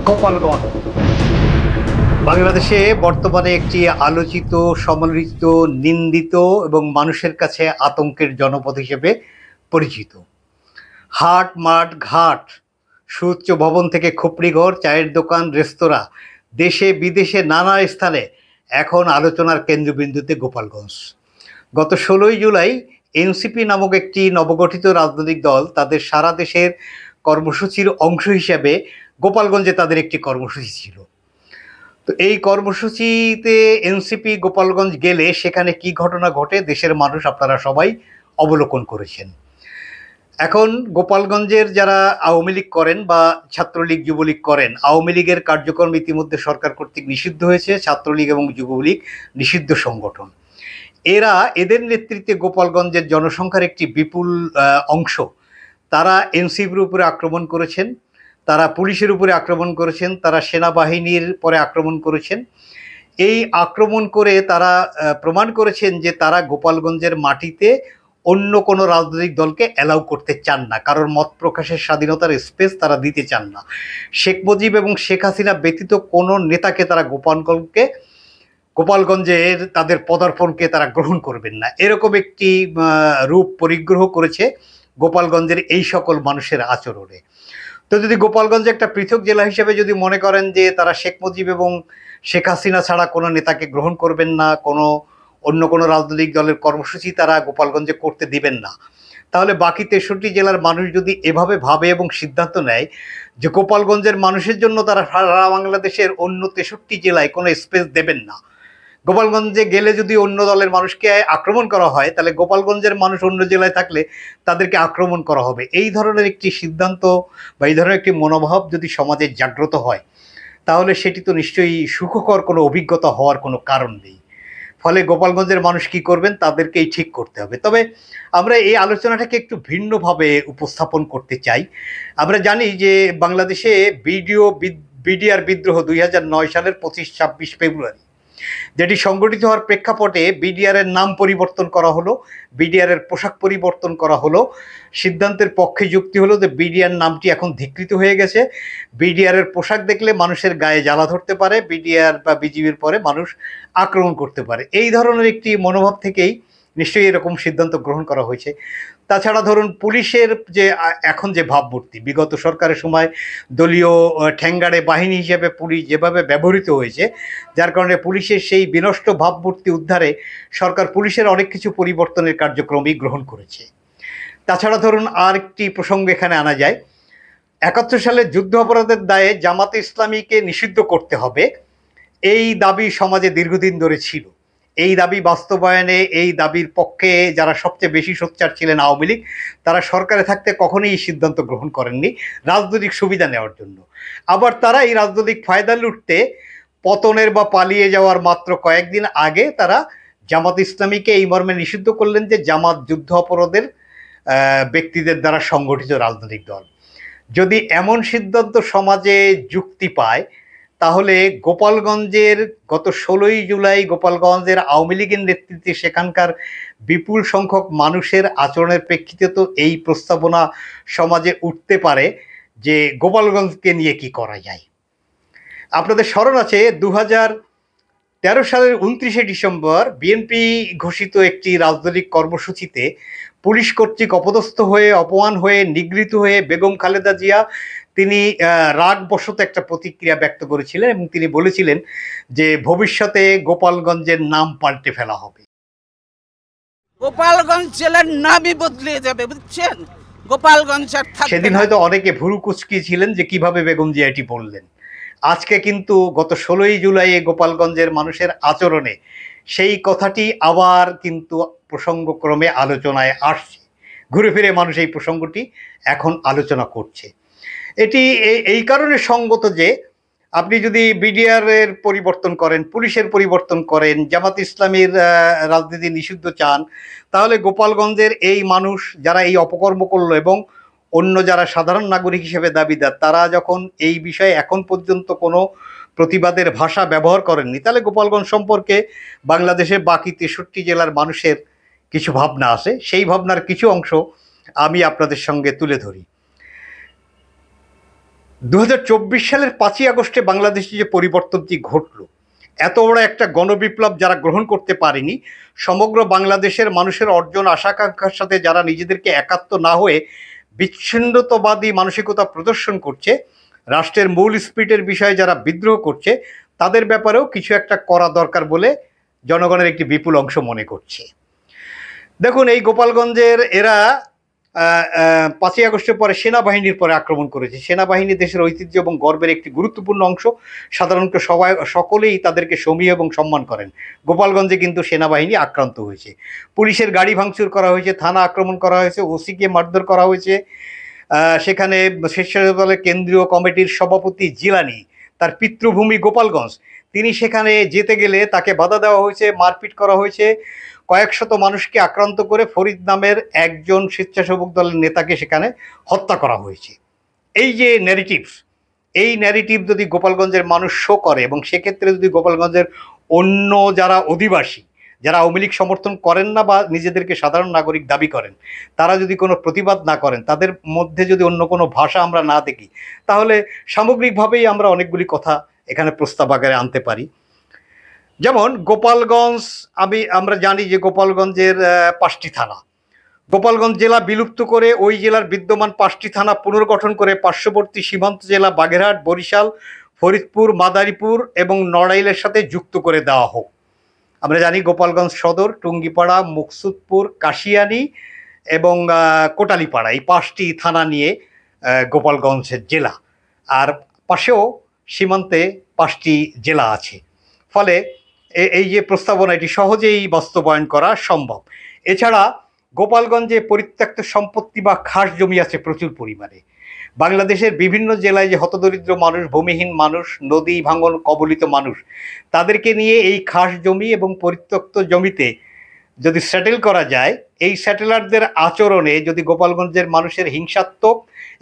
গোপালগঞ্জ বাংলাদেশে বর্তমানে একটি আলোচিত, সমালোচিত, নিন্দিত এবং মানুষের কাছে আতঙ্কের জনপদ হিসেবে পরিচিত। হাট, মাঠ, ঘাট, সুউচ্চ ভবন থেকে খুপড়িঘর, চায়ের দোকান, রেস্তোরাঁ, দেশে বিদেশে নানা স্থানে এখন আলোচনার কেন্দ্রবিন্দুতে গোপালগঞ্জ। গত 16ই জুলাই এনসিপি নামক একটি নবগঠিত রাজনৈতিক দল তাদের সারা দেশের কর্মসূচির অংশ হিসেবে গোপালগঞ্জে তাদের একটি কর্মসূচি ছিল। তো এই কর্মসূচিতে এনসিপি গোপালগঞ্জ গেলে সেখানে কি ঘটনা ঘটে দেশের মানুষ আপনারা সবাই অবলোকন করেছেন। এখন গোপালগঞ্জের যারা আওয়ামী লীগ করেন বা ছাত্রলীগ, যুবলীগ করেন, আওয়ামী লীগের কার্যক্রম ইতিমধ্যে সরকার কর্তৃক নিষিদ্ধ হয়েছে, ছাত্রলীগ এবং যুবলীগ নিষিদ্ধ সংগঠন। এদের নেতৃত্বে গোপালগঞ্জের জনসংখ্যার একটি বিপুল অংশ তারা এনসিপির উপরে আক্রমণ করেছেন, তারা পুলিশের উপরে আক্রমণ করেছেন, তারা সেনাবাহিনীর পরে আক্রমণ করেছেন। এই আক্রমণ করে তারা প্রমাণ করেছেন যে তারা গোপালগঞ্জের মাটিতে অন্য কোনো রাজনৈতিক দলকে অ্যালাউ করতে চান না, কারোর মত প্রকাশের স্বাধীনতার স্পেস তারা দিতে চান না। শেখ মুজিব এবং শেখ হাসিনা ব্যতীত কোনো নেতাকে তারা গোপালগঞ্জের তাদের পদার্পণকে তারা গ্রহণ করবেন না, এরকম একটি রূপ পরিগ্রহ করেছে গোপালগঞ্জের এই সকল মানুষের আচরণে। তো যদি গোপালগঞ্জে একটা পৃথক জেলা হিসেবে যদি মনে করেন যে তারা শেখ মুজিব এবং শেখ হাসিনা ছাড়া কোনো নেতাকে গ্রহণ করবেন না, অন্য কোনো রাজনৈতিক দলের কর্মসূচি তারা গোপালগঞ্জে করতে দিবেন না, তাহলে বাকি 63 জেলার মানুষ যদি এভাবে ভাবে এবং সিদ্ধান্ত নেয় যে গোপালগঞ্জের মানুষের জন্য তারা সারা বাংলাদেশের অন্য 63 জেলায় কোনো স্পেস দেবেন না, গোপালগঞ্জে গেলে যদি অন্য দলের মানুষকে আক্রমণ করা হয় তাহলে গোপালগঞ্জের মানুষ অন্য জেলায় থাকলে তাদেরকে আক্রমণ করা হবে, এই ধরনের একটি সিদ্ধান্ত বা এই ধরনের একটি মনোভাব যদি সমাজে জাগ্রত হয় তাহলে সেটি তো নিশ্চয়ই সুখকর কোনো অভিজ্ঞতা হওয়ার কোনো কারণ নেই। ফলে গোপালগঞ্জের মানুষ কি করবেন তাদেরকেই ঠিক করতে হবে। তবে আমরা এই আলোচনাটাকে একটু ভিন্নভাবে উপস্থাপন করতে চাই। আমরা জানি যে বাংলাদেশে বিডিআর বিদ্রোহ 2009 সালের 25-26 ফেব্রুয়ারি যেটি সংগঠিত হওয়ার প্রেক্ষাপটে বিডিআরের নাম পরিবর্তন করা হলো, বিডিআরের পোশাক পরিবর্তন করা হলো। সিদ্ধান্তের পক্ষে যুক্তি হলো যে বিডিআর নামটি এখন ধিকৃত হয়ে গেছে, বিডিআরের পোশাক দেখলে মানুষের গায়ে জ্বালা ধরতে পারে, বিডিআর বা বিজিবির পরে মানুষ আক্রমণ করতে পারে, এই ধরনের একটি মনোভাব থেকেই নিশ্চয়ই এরকম সিদ্ধান্ত গ্রহণ করা হয়েছে। তাছাড়া ধরুন পুলিশের যে এখন যে ভাবমূর্তি, বিগত সরকারের সময় দলীয় ঠ্যাঙ্গাড়ে বাহিনী হিসেবে পুলিশ যেভাবে ব্যবহৃত হয়েছে, যার কারণে পুলিশের সেই বিনষ্ট ভাবমূর্তি উদ্ধারে সরকার পুলিশের অনেক কিছু পরিবর্তনের কার্যক্রমই গ্রহণ করেছে। তাছাড়া ধরুন আর একটি প্রসঙ্গ এখানে আনা যায়, 71 সালের যুদ্ধ অপরাধের দায়ে জামাতে ইসলামীকে নিষিদ্ধ করতে হবে, এই দাবি সমাজে দীর্ঘদিন ধরে ছিল। এই দাবি বাস্তবায়নে, এই দাবির পক্ষে যারা সবচেয়ে বেশি সোচ্চার ছিলেন আওয়ামী লীগ, তারা সরকারে থাকতে কখনোই এই সিদ্ধান্ত গ্রহণ করেননি রাজনৈতিক সুবিধা নেওয়ার জন্য। আবার তারা এই রাজনৈতিক ফায়দা লুটতে পতনের বা পালিয়ে যাওয়ার মাত্র কয়েকদিন আগে তারা জামাত ইসলামীকে এই মর্মে নিষিদ্ধ করলেন যে জামাত যুদ্ধ অপরাধের ব্যক্তিদের দ্বারা সংগঠিত রাজনৈতিক দল। যদি এমন সিদ্ধান্ত সমাজে যুক্তি পায় তাহলে গোপালগঞ্জের গত 16ই জুলাই গোপালগঞ্জের আওয়ামী লীগের নেতৃত্বে সেখানকার বিপুল সংখ্যক মানুষের আচরণের প্রেক্ষিতে তো এই প্রস্তাবনা সমাজে উঠতে পারে যে গোপালগঞ্জকে নিয়ে কি করা যায়। আপনাদের স্মরণ আছে 2013 সালের 29শে ডিসেম্বর বিএনপি ঘোষিত একটি রাজনৈতিক কর্মসূচিতে পুলিশ কর্তৃক অপদস্থ হয়ে, অপমান হয়ে, নিগৃহীত হয়ে বেগম খালেদা জিয়া তিনি রাগবশত একটা প্রতিক্রিয়া ব্যক্ত করেছিলেন এবং তিনি বলেছিলেন যে ভবিষ্যতে গোপালগঞ্জের নাম পাল্টে ফেলা হবে, গোপালগঞ্জ জেলার নামই বদলে যাবে, বুঝছেন? গোপালগঞ্জ আর থাকবে না। সেদিন হয়তো অনেকে ভুরু কুচকিয়েছিলেন যে কিভাবে বেগম জিয়া এটি বললেন। আজকে কিন্তু গত 16ই জুলাই গোপালগঞ্জের মানুষের আচরণে সেই কথাটি আবার কিন্তু প্রসঙ্গক্রমে আলোচনায় আসছে, ঘুরে ফিরে মানুষ এই প্রসঙ্গটি এখন আলোচনা করছে। এটি এই কারণে সঙ্গত যে আপনি যদি বিডিআরের পরিবর্তন করেন, পুলিশের পরিবর্তন করেন, জামাত ইসলামীর রাজনীতি নিষিদ্ধ চান, তাহলে গোপালগঞ্জের এই মানুষ যারা এই অপকর্ম করলো এবং অন্য যারা সাধারণ নাগরিক হিসেবে দাবিদার তারা যখন এই বিষয়ে এখন পর্যন্ত কোনো প্রতিবাদের ভাষা ব্যবহার করেননি, তাহলে গোপালগঞ্জ সম্পর্কে বাংলাদেশের বাকি 63 জেলার মানুষের কিছু ভাবনা আছে, সেই ভাবনার কিছু অংশ আমি আপনাদের সঙ্গে তুলে ধরি। 2024 সালের 5ই আগস্টে বাংলাদেশে যে পরিবর্তনটি ঘটল, এত বড় একটা গণবিপ্লব যারা গ্রহণ করতে পারেনি, সমগ্র বাংলাদেশের মানুষের অর্জন আশাকাঙ্ক্ষার সাথে যারা নিজেদেরকে একাত্ম না হয়ে বিচ্ছিন্নতাবাদী মানসিকতা প্রদর্শন করছে, রাষ্ট্রের মূল স্পিরিটের বিষয়ে যারা বিদ্রোহ করছে, তাদের ব্যাপারেও কিছু একটা করা দরকার বলে জনগণের একটি বিপুল অংশ মনে করছে। দেখুন, এই গোপালগঞ্জের এরা 5ই আগস্টের পরে সেনাবাহিনীর পরে আক্রমণ করেছে। সেনাবাহিনী দেশের ঐতিহ্য এবং গর্বের একটি গুরুত্বপূর্ণ অংশ। সাধারণত সকলেই তাদেরকে সমীহ এবং সম্মান করেন। গোপালগঞ্জে কিন্তু সেনাবাহিনী আক্রান্ত হয়েছে, পুলিশের গাড়ি ভাঙচুর করা হয়েছে, থানা আক্রমণ করা হয়েছে, ওসিকে মারধর করা হয়েছে। সেখানে স্বেচ্ছাসেবক কেন্দ্রীয় কমিটির সভাপতি জিলানি, তার পিতৃভূমি গোপালগঞ্জ, তিনি সেখানে যেতে গেলে তাকে বাধা দেওয়া হয়েছে, মারপিট করা হয়েছে। কয়েকশত মানুষকে আক্রান্ত করে ফরিদ নামের একজন স্বেচ্ছাসেবক দলের নেতাকে সেখানে হত্যা করা হয়েছে। এই যে ন্যারেটিভস, এই ন্যারেটিভ যদি গোপালগঞ্জের মানুষ শো করে, এবং সেক্ষেত্রে যদি গোপালগঞ্জের অন্য যারা অধিবাসী, যারা আওয়ামী লীগ সমর্থন করেন না বা নিজেদেরকে সাধারণ নাগরিক দাবি করেন, তারা যদি কোনো প্রতিবাদ না করেন, তাদের মধ্যে যদি অন্য কোনো ভাষা আমরা না দেখি, তাহলে সামগ্রিকভাবেই আমরা অনেকগুলি কথা এখানে প্রস্তাব আকারে আনতে পারি। যেমন গোপালগঞ্জ, আমরা জানি যে গোপালগঞ্জের 5টি থানা, গোপালগঞ্জ জেলা বিলুপ্ত করে ওই জেলার বিদ্যমান 5টি থানা পুনর্গঠন করে পার্শ্ববর্তী সীমান্ত জেলা বাগেরহাট, বরিশাল, ফরিদপুর, মাদারীপুর এবং নড়াইলের সাথে যুক্ত করে দেওয়া হোক। আমরা জানি গোপালগঞ্জ সদর, টুঙ্গিপাড়া, মুকসুদপুর, কাশিয়ানী এবং কোটালীপাড়া, এই 5টি থানা নিয়ে গোপালগঞ্জের জেলা, আর পাশেও সীমান্তে 5টি জেলা আছে। ফলে এই যে প্রস্তাবনা, এটি সহজেই বাস্তবায়ন করা সম্ভব। এছাড়া গোপালগঞ্জে পরিত্যক্ত সম্পত্তি বা খাস জমি আছে প্রচুর পরিমাণে। বাংলাদেশের বিভিন্ন জেলায় যে হতদরিদ্র মানুষ, ভূমিহীন মানুষ, নদী ভাঙন কবলিত মানুষ, তাদেরকে নিয়ে এই খাস জমি এবং পরিত্যক্ত জমিতে যদি সেটেল করা যায়, এই সেটেলারদের আচরণে যদি গোপালগঞ্জের মানুষের হিংসাত্মক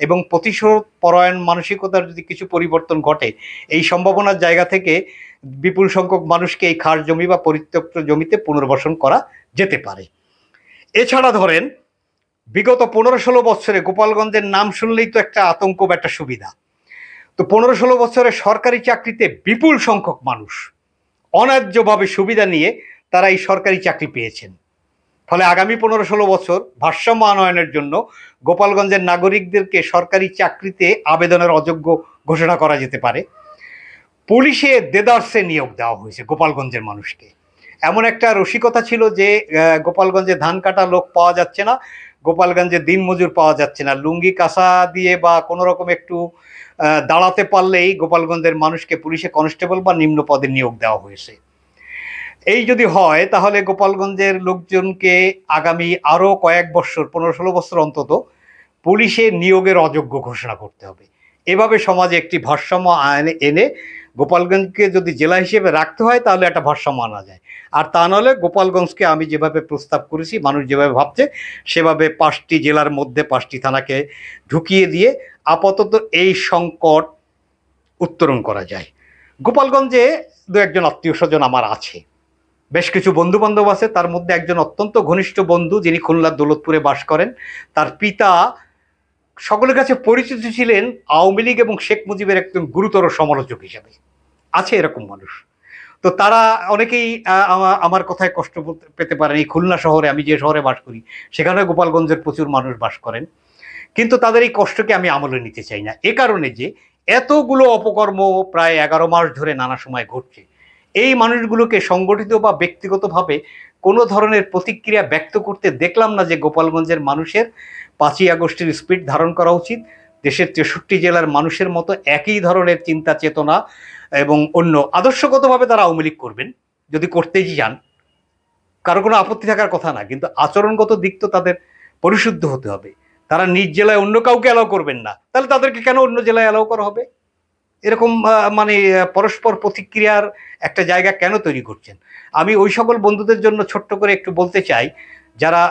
এবং প্রতিশোধ পরায়ণ মানসিকতার যদি কিছু পরিবর্তন ঘটে, এই সম্ভাবনার জায়গা থেকে বিপুল সংখ্যক মানুষকে এই খাস জমি বা পরিত্যক্ত জমিতে পুনর্বাসন করা যেতে পারে। এছাড়া ধরেন, বিগত 15-16 বছরে গোপালগঞ্জের নাম শুনলেই তো একটা আতঙ্ক বা একটা সুবিধা। তো 15-16 বছরে সরকারি চাকরিতে বিপুল সংখ্যক মানুষ অন্যায্যভাবে সুবিধা নিয়ে তারা এই সরকারি চাকরি পেয়েছেন। ফলে আগামী 15-16 বছর ভারসাম্য আনয়নের জন্য গোপালগঞ্জের নাগরিকদেরকে সরকারি চাকরিতে আবেদনের অযোগ্য ঘোষণা করা যেতে পারে। পুলিশে দেদারসে নিয়োগ দেওয়া হয়েছে গোপালগঞ্জের মানুষকে। এমন একটা রসিকতা ছিল যে গোপালগঞ্জে ধান কাটা লোক পাওয়া যাচ্ছে না, গোপালগঞ্জে দিনমজুর পাওয়া যাচ্ছে না, লুঙ্গি কাঁসা দিয়ে বা কোনো রকম একটু দাঁড়াতে পারলেই গোপালগঞ্জের মানুষকে পুলিশে কনস্টেবল বা নিম্ন পদে নিয়োগ দেওয়া হয়েছে। এই যদি হয়, তাহলে গোপালগঞ্জের লোকজনকে আগামী আরও কয়েক বছর, 15-16 বছর অন্তত পুলিশে নিয়োগের অযোগ্য ঘোষণা করতে হবে। এভাবে সমাজে একটি ভারসাম্য এনে গোপালগঞ্জকে যদি জেলা হিসেবে রাখতে হয়, তাহলে একটা ভারসাম্য আনা যায়। আর তা নাহলে গোপালগঞ্জকে আমি যেভাবে প্রস্তাব করেছি, মানুষ যেভাবে ভাবছে, সেভাবে 5টি জেলার মধ্যে 5টি থানাকে ঢুকিয়ে দিয়ে আপাতত এই সংকট উত্তরণ করা যায়। গোপালগঞ্জে 2-1জন আত্মীয় স্বজন আমার আছে, বেশ কিছু বন্ধু বান্ধব আছে। তার মধ্যে একজন অত্যন্ত ঘনিষ্ঠ বন্ধু, যিনি খুলনার দৌলতপুরে বাস করেন। তার পিতা সকলের কাছে পরিচিত ছিলেন আওয়ামী লীগ এবং শেখ মুজিবের একজন গুরুতর সমালোচক হিসাবে। আছে এরকম মানুষ। তো তারা অনেকেই আমার কথায় কষ্ট পেতে পারেন। এই খুলনা শহরে, আমি যে শহরে বাস করি, সেখানে গোপালগঞ্জের প্রচুর মানুষ বাস করেন, কিন্তু তাদের এই কষ্টকে আমি আমলে নিতে চাই না। এ কারণে যে এতগুলো অপকর্ম প্রায় 11 মাস ধরে নানা সময় ঘটছে, এই মানুষগুলোকে সংগঠিত বা ব্যক্তিগতভাবে কোনো ধরনের প্রতিক্রিয়া ব্যক্ত করতে দেখলাম না যে গোপালগঞ্জের মানুষের 5ই আগস্টের স্পিরিট ধারণ করা উচিত। দেশের 63 জেলার মানুষের মতো একই ধরনের চিন্তা চেতনা এবং অন্য আদর্শগতভাবে তারা আওয়ামী লীগ করবেন, যদি করতেই যান, কারো কোনো আপত্তি থাকার কথা না, কিন্তু আচরণগত দিক তো তাদের পরিশুদ্ধ হতে হবে। তারা নিজ জেলায় অন্য কাউকে অ্যালাউ করবেন না, তাহলে তাদেরকে কেন অন্য জেলায় অ্যালাউ করা হবে? এরকম মানে পরস্পর প্রতিক্রিয়ার একটা জায়গা কেন তৈরি করছেন? আমি ওই সকল বন্ধুদের জন্য ছোট্ট করে একটু বলতে চাই, যারা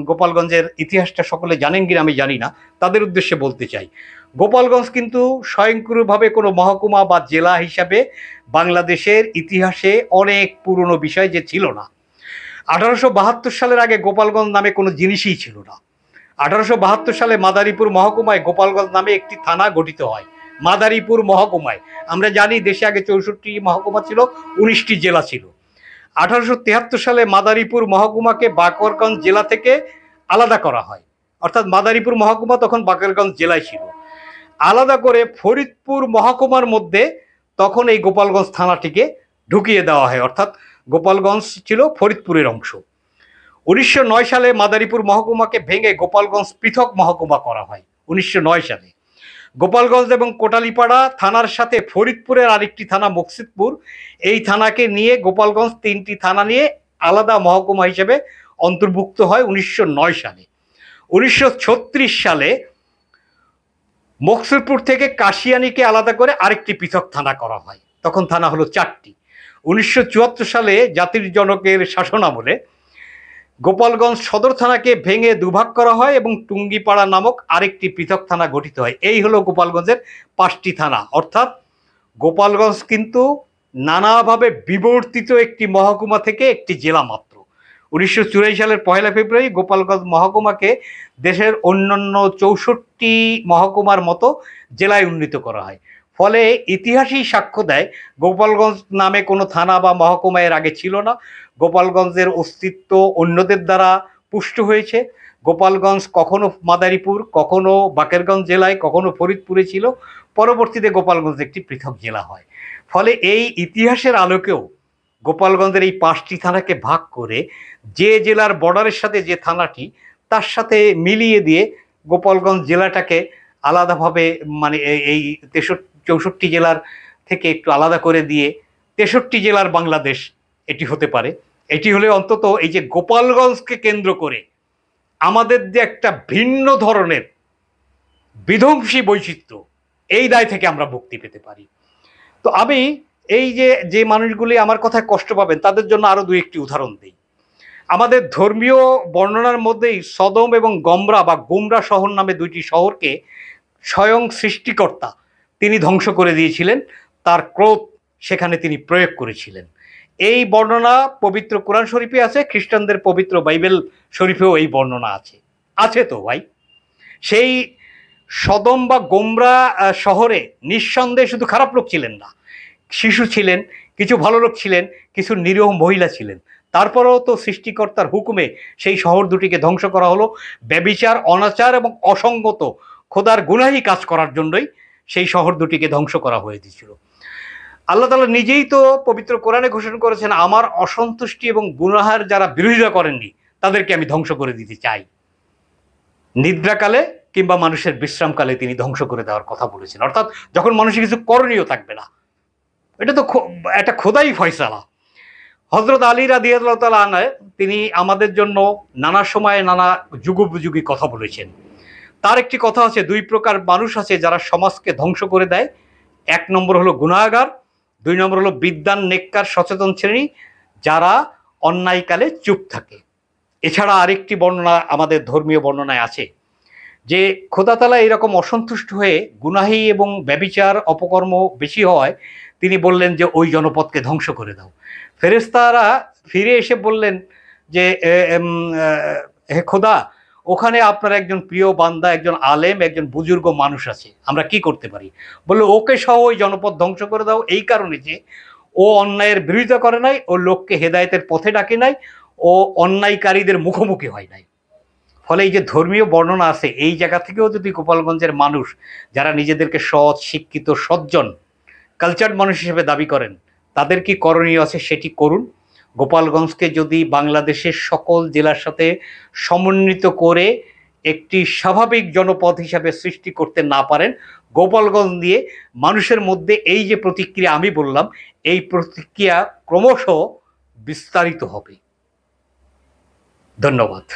গোপালগঞ্জের ইতিহাসটা সকলে জানেন কিনা আমি জানি না, তাদের উদ্দেশ্যে বলতে চাই, গোপালগঞ্জ কিন্তু স্বয়ংক্রিয়ভাবে কোনো মহকুমা বা জেলা হিসাবে বাংলাদেশের ইতিহাসে অনেক পুরনো বিষয় যে ছিল না। 1872 সালের আগে গোপালগঞ্জ নামে কোনো জিনিসই ছিল না। 1872 সালে মাদারীপুর মহকুমায় গোপালগঞ্জ নামে একটি থানা গঠিত হয়। মাদারীপুর মহকুমায়, আমরা জানি দেশে আগে 64 মহকুমা ছিল, 19টি জেলা ছিল। 1873 সালে মাদারীপুর মহকুমাকে বাকেরগঞ্জ জেলা থেকে আলাদা করা হয়, অর্থাৎ মাদারীপুর মহকুমা তখন বাকেরগঞ্জ জেলায় ছিল। আলাদা করে ফরিদপুর মহকুমার মধ্যে তখন এই গোপালগঞ্জ থানাটিকে ঢুকিয়ে দেওয়া হয়, অর্থাৎ গোপালগঞ্জ ছিল ফরিদপুরের অংশ। 1909 সালে মাদারীপুর মহকুমাকে ভেঙে গোপালগঞ্জ পৃথক মহকুমা করা হয়। 1909 সালে গোপালগঞ্জ এবং কোটালীপাড়া থানার সাথে ফরিদপুরের আরেকটি থানা মকসিদপুর, এই থানাকে নিয়ে গোপালগঞ্জ 3টি থানা নিয়ে আলাদা মহকুমা হিসেবে অন্তর্ভুক্ত হয় 1909 সালে। 1936 সালে মকসিদপুর থেকে কাশিয়ানীকে আলাদা করে আরেকটি পৃথক থানা করা হয়, তখন থানা হলো 4টি। 1974 সালে জাতির জনকের শাসনামলে গোপালগঞ্জ সদর থানাকে ভেঙে দুভাগ করা হয় এবং টুঙ্গিপাড়া নামক আরেকটি পৃথক থানা গঠিত হয়। এই হলো গোপালগঞ্জের 5টি থানা, অর্থাৎ গোপালগঞ্জ কিন্তু নানাভাবে বিবর্তিত একটি মহকুমা থেকে একটি জেলা মাত্র। 1984 সালের 1 ফেব্রুয়ারি গোপালগঞ্জ মহকুমাকে দেশের অন্যান্য 64 মহকুমার মতো জেলায় উন্নীত করা হয়। ফলে ইতিহাসই সাক্ষ্য দেয় গোপালগঞ্জ নামে কোনো থানা বা মহকুমা এর আগে ছিল না। গোপালগঞ্জের অস্তিত্ব অন্যদের দ্বারা পুষ্ট হয়েছে। গোপালগঞ্জ কখনো মাদারীপুর, কখনো বাকেরগঞ্জ জেলায়, কখনো ফরিদপুরে ছিল, পরবর্তীতে গোপালগঞ্জ একটি পৃথক জেলা হয়। ফলে এই ইতিহাসের আলোকেও গোপালগঞ্জের এই 5টি থানাকে ভাগ করে যে জেলার বর্ডারের সাথে যে থানাটি, তার সাথে মিলিয়ে দিয়ে গোপালগঞ্জ জেলাটাকে আলাদাভাবে, মানে এই 64 জেলার থেকে একটু আলাদা করে দিয়ে 63 জেলার বাংলাদেশ এটি হতে পারে। এটি হলে অন্তত এই যে গোপালগঞ্জকে কেন্দ্র করে আমাদের যে একটা ভিন্ন ধরনের বিধ্বংসী বৈচিত্র্য, এই দায় থেকে আমরা মুক্তি পেতে পারি। তো আমি এই যে মানুষগুলি আমার কথায় কষ্ট পাবেন তাদের জন্য আরো 2-1টি উদাহরণ দিই। আমাদের ধর্মীয় বর্ণনার মধ্যেই সদম এবং গমরা বা গুমরা শহর নামে 2টি শহরকে স্বয়ং সৃষ্টিকর্তা তিনি ধ্বংস করে দিয়েছিলেন, তার ক্রোধ সেখানে তিনি প্রয়োগ করেছিলেন। এই বর্ণনা পবিত্র কোরআন শরীফে আছে, খ্রিস্টানদের পবিত্র বাইবেল শরীফেও এই বর্ণনা আছে তো ভাই। সেই সদম বা গোমরা শহরে নিঃসন্দেহে শুধু খারাপ লোক ছিলেন না, শিশু ছিলেন, কিছু ভালো লোক ছিলেন, কিছু নিরীহ মহিলা ছিলেন। তারপরেও তো সৃষ্টিকর্তার হুকুমে সেই শহর দুটিকে ধ্বংস করা হলো। ব্যভিচার, অনাচার এবং অসঙ্গত খোদার গুনাহি কাজ করার জন্যই সেই শহর দুটিকে ধ্বংস করা হয়েছিল। আল্লাহ তাআলা নিজেই তো পবিত্র কোরআনে ঘোষণা করেছেন, আমার অসন্তুষ্টি এবং গুনাহের যারা বিরোধিতা করেননি তাদেরকে আমি ধ্বংস করে দিতে চাই। নিদ্রাকালে কিংবা মানুষের বিশ্রামকালে তিনি ধ্বংস করে দেওয়ার কথা বলেছেন, অর্থাৎ যখন মানুষের কিছু করণীয় থাকবে না। এটা তো একটা খোদাই ফয়সালা। হযরত আলী রাদিয়াল্লাহু তাআলা আনহু তিনি আমাদের জন্য নানা সময়ে নানা যুগোপযোগী কথা বলেছেন। তার একটি কথা আছে, 2 প্রকার মানুষ আছে যারা সমাজকে ধ্বংস করে দেয়। 1 নম্বর হলো গুনাহগার, 2 নম্বর হলো বিদ্বান, নেককার, সচেতন শ্রেণী যারা অন্যায়কালে চুপ থাকে। এছাড়া আরেকটি বর্ণনা আমাদের ধর্মীয় বর্ণনায় আছে যে খোদা তাআলা এরকম অসন্তুষ্ট হয়ে গুনাহী এবং ব্যভিচার অপকর্ম বেশি হওয়ায় তিনি বললেন যে ওই জনপদকে ধ্বংস করে দাও। ফেরেশতারা ফিরে এসে বললেন যে হে খোদা, ওখানে আপনার একজন প্রিয় বান্দা, একজন আলেম, একজন বুজুর্গ মানুষ আছে, আমরা কি করতে পারি? বললো ওকে সহ ওই জনপদ ধ্বংস করে দাও, এই কারণে যে ও অন্যায়ের বিরোধিতা করে নাই, ও লোককে হেদায়েতের পথে ডাকে নাই, ও অন্যায়কারীদের মুখোমুখি হয় নাই। ফলে এই যে ধর্মীয় বর্ণনা আছে, এই জায়গা থেকেও যদি গোপালগঞ্জের মানুষ যারা নিজেদেরকে সৎ, শিক্ষিত, সজ্জন, কালচার্ড মানুষ হিসেবে দাবি করেন, তাদের কি করণীয় আছে সেটি করুন। গোপালগঞ্জকে যদি বাংলাদেশের সকল জেলার সাথে সমন্বিত করে একটি স্বাভাবিক জনপদ হিসাবে সৃষ্টি করতে না পারেন, গোপালগঞ্জ দিয়ে মানুষের মধ্যে এই যে প্রতিক্রিয়া আমি বললাম, এই প্রতিক্রিয়া ক্রমশ বিস্তারিত হবে। ধন্যবাদ।